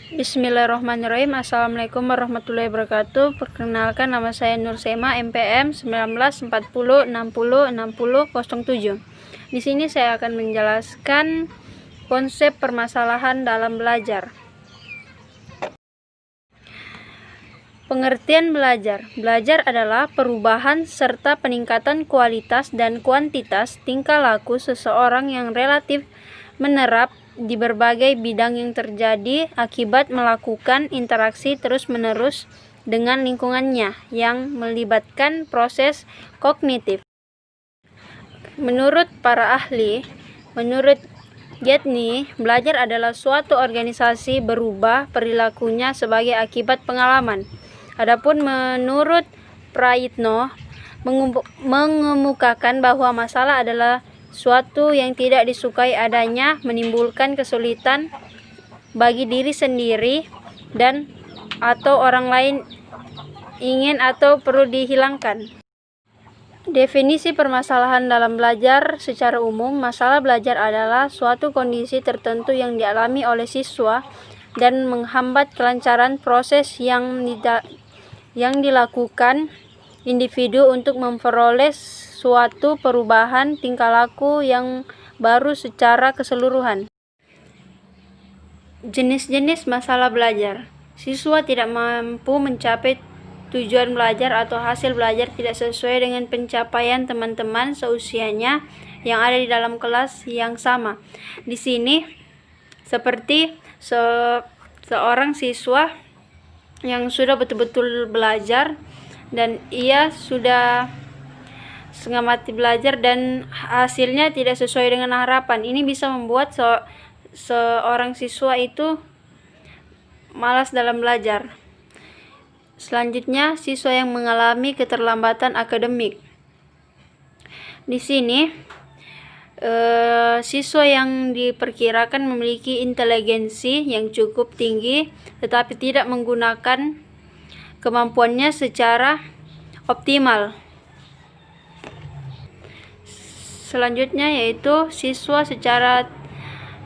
Bismillahirrahmanirrahim. Assalamualaikum warahmatullahi wabarakatuh. Perkenalkan, nama saya Nur Sema, MPM 1940606007. Di sini saya akan menjelaskan konsep permasalahan dalam belajar. Pengertian belajar. Belajar adalah perubahan serta peningkatan kualitas dan kuantitas tingkah laku seseorang yang relatif menerap di berbagai bidang yang terjadi akibat melakukan interaksi terus-menerus dengan lingkungannya yang melibatkan proses kognitif. Menurut para ahli, menurut Getny, belajar adalah suatu organisasi berubah perilakunya sebagai akibat pengalaman. Adapun menurut Prayitno, mengemukakan bahwa masalah adalah suatu yang tidak disukai adanya, menimbulkan kesulitan bagi diri sendiri dan atau orang lain, ingin atau perlu dihilangkan. Definisi permasalahan dalam belajar secara umum, masalah belajar adalah suatu kondisi tertentu yang dialami oleh siswa dan menghambat kelancaran proses yang dilakukan individu untuk memperoleh suatu perubahan tingkah laku yang baru secara keseluruhan. Jenis-jenis masalah belajar. Siswa tidak mampu mencapai tujuan belajar atau hasil belajar tidak sesuai dengan pencapaian teman-teman seusianya yang ada di dalam kelas yang sama. Di sini seperti seorang siswa yang sudah betul-betul belajar dan ia sudah setengah mati belajar dan hasilnya tidak sesuai dengan harapan. Ini bisa membuat seorang siswa itu malas dalam belajar. Selanjutnya, siswa yang mengalami keterlambatan akademik. Di sini, siswa yang diperkirakan memiliki inteligensi yang cukup tinggi tetapi tidak menggunakan kemampuannya secara optimal. Selanjutnya yaitu siswa secara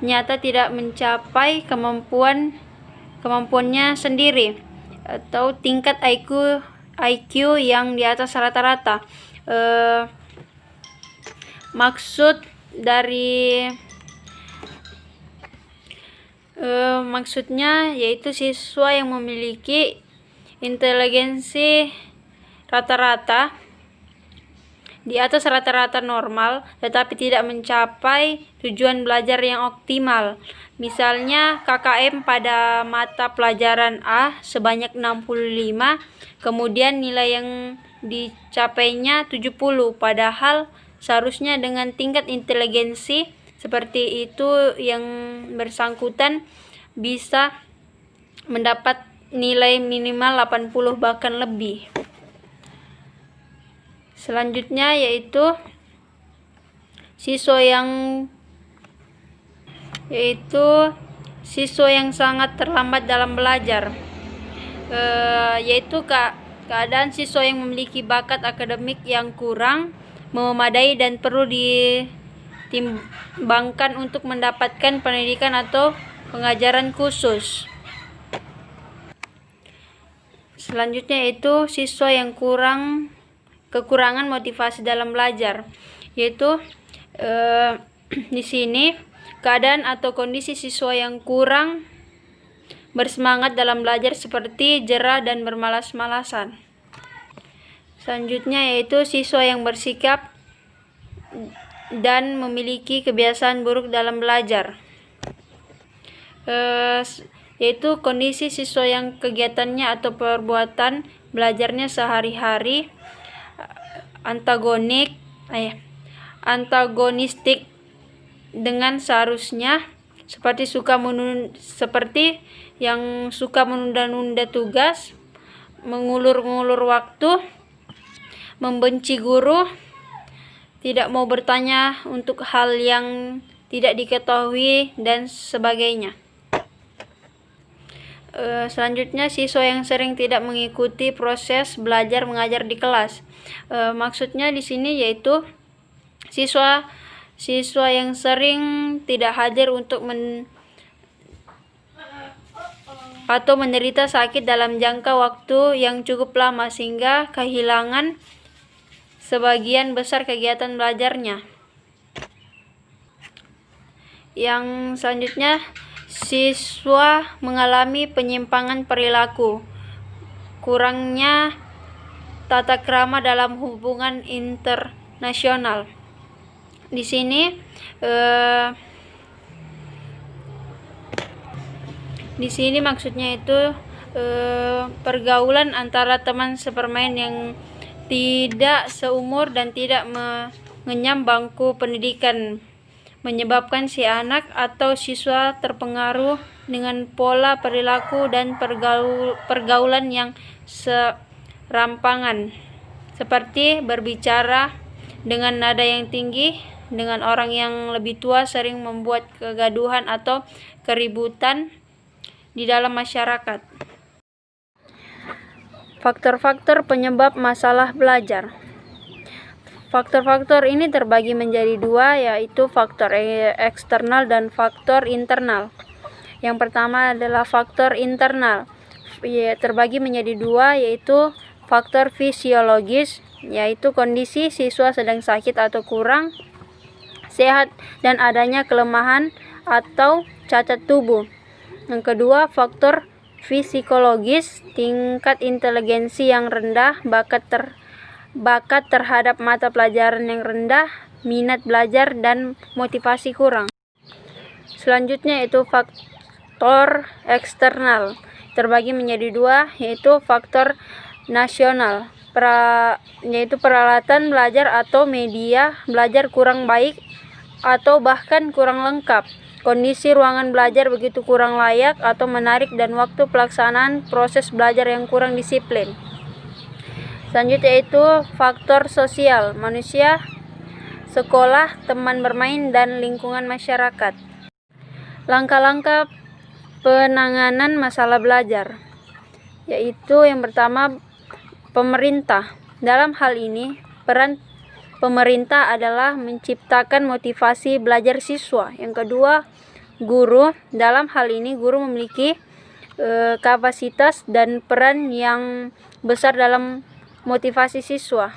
nyata tidak mencapai kemampuannya sendiri atau tingkat IQ yang di atas rata-rata. Maksudnya yaitu siswa yang memiliki inteligensi rata-rata di atas rata-rata normal tetapi tidak mencapai tujuan belajar yang optimal. Misalnya KKM pada mata pelajaran A sebanyak 65, kemudian nilai yang dicapainya 70, padahal seharusnya dengan tingkat inteligensi seperti itu yang bersangkutan bisa mendapat nilai minimal 80 bahkan lebih. Selanjutnya yaitu siswa yang sangat terlambat dalam belajar, yaitu keadaan siswa yang memiliki bakat akademik yang kurang memadai dan perlu ditimbangkan untuk mendapatkan pendidikan atau pengajaran khusus. Selanjutnya yaitu siswa yang kekurangan motivasi dalam belajar, yaitu di sini keadaan atau kondisi siswa yang kurang bersemangat dalam belajar seperti jera dan bermalas-malasan. Selanjutnya yaitu siswa yang bersikap dan memiliki kebiasaan buruk dalam belajar, yaitu kondisi siswa yang kegiatannya atau perbuatan belajarnya sehari-hari antagonistik dengan seharusnya, seperti yang suka menunda-nunda tugas, mengulur-ngulur waktu, membenci guru, tidak mau bertanya untuk hal yang tidak diketahui dan sebagainya. Selanjutnya siswa yang sering tidak mengikuti proses belajar mengajar di kelas. Maksudnya di sini yaitu siswa yang sering tidak hadir untuk atau menderita sakit dalam jangka waktu yang cukup lama sehingga kehilangan sebagian besar kegiatan belajarnya. Yang selanjutnya, siswa mengalami penyimpangan perilaku, kurangnya tata krama dalam hubungan internasional. Di sini maksudnya itu pergaulan antara teman sepermain yang tidak seumur dan tidak mengenyam bangku pendidikan menyebabkan si anak atau siswa terpengaruh dengan pola perilaku dan pergaulan yang serampangan, seperti berbicara dengan nada yang tinggi dengan orang yang lebih tua, sering membuat kegaduhan atau keributan di dalam masyarakat. Faktor-faktor penyebab masalah belajar. Faktor-faktor ini terbagi menjadi dua, yaitu faktor eksternal dan faktor internal. Yang pertama adalah faktor internal, terbagi menjadi dua, yaitu faktor fisiologis, yaitu kondisi siswa sedang sakit atau kurang sehat dan adanya kelemahan atau cacat tubuh. Yang kedua, faktor psikologis, tingkat inteligensi yang rendah, bakat terhadap mata pelajaran yang rendah, minat belajar dan motivasi kurang. Selanjutnya itu faktor eksternal, terbagi menjadi dua, yaitu faktor nasional, yaitu peralatan belajar atau media belajar kurang baik atau bahkan kurang lengkap. Kondisi ruangan belajar begitu kurang layak atau menarik dan waktu pelaksanaan proses belajar yang kurang disiplin. Selanjutnya itu faktor sosial, manusia, sekolah, teman bermain, dan lingkungan masyarakat. Langkah-langkah penanganan masalah belajar, yaitu yang pertama, pemerintah. Dalam hal ini, peran pemerintah adalah menciptakan motivasi belajar siswa. Yang kedua, guru. Dalam hal ini, guru memiliki kapasitas dan peran yang besar dalam motivasi siswa.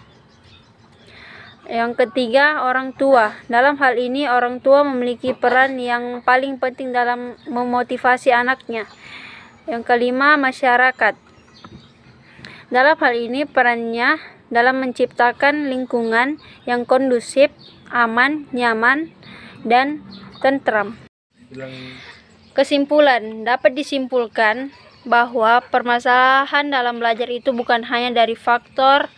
Yang ketiga, orang tua. Dalam hal ini, orang tua memiliki peran yang paling penting dalam memotivasi anaknya. Yang kelima, masyarakat. Dalam hal ini, perannya dalam menciptakan lingkungan yang kondusif, aman, nyaman, dan tentram. Kesimpulan, dapat disimpulkan bahwa permasalahan dalam belajar itu bukan hanya dari faktor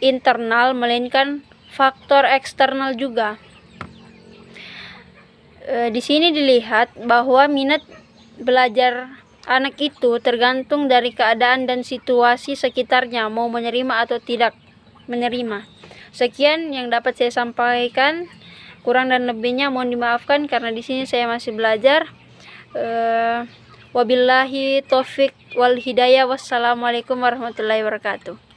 internal, melainkan faktor eksternal juga. Di sini dilihat bahwa minat belajar anak itu tergantung dari keadaan dan situasi sekitarnya, mau menerima atau tidak menerima. Sekian yang dapat saya sampaikan, kurang dan lebihnya mohon dimaafkan karena di sini saya masih belajar. Wabillahi taufik wal hidayah. Wassalamualaikum warahmatullahi wabarakatuh.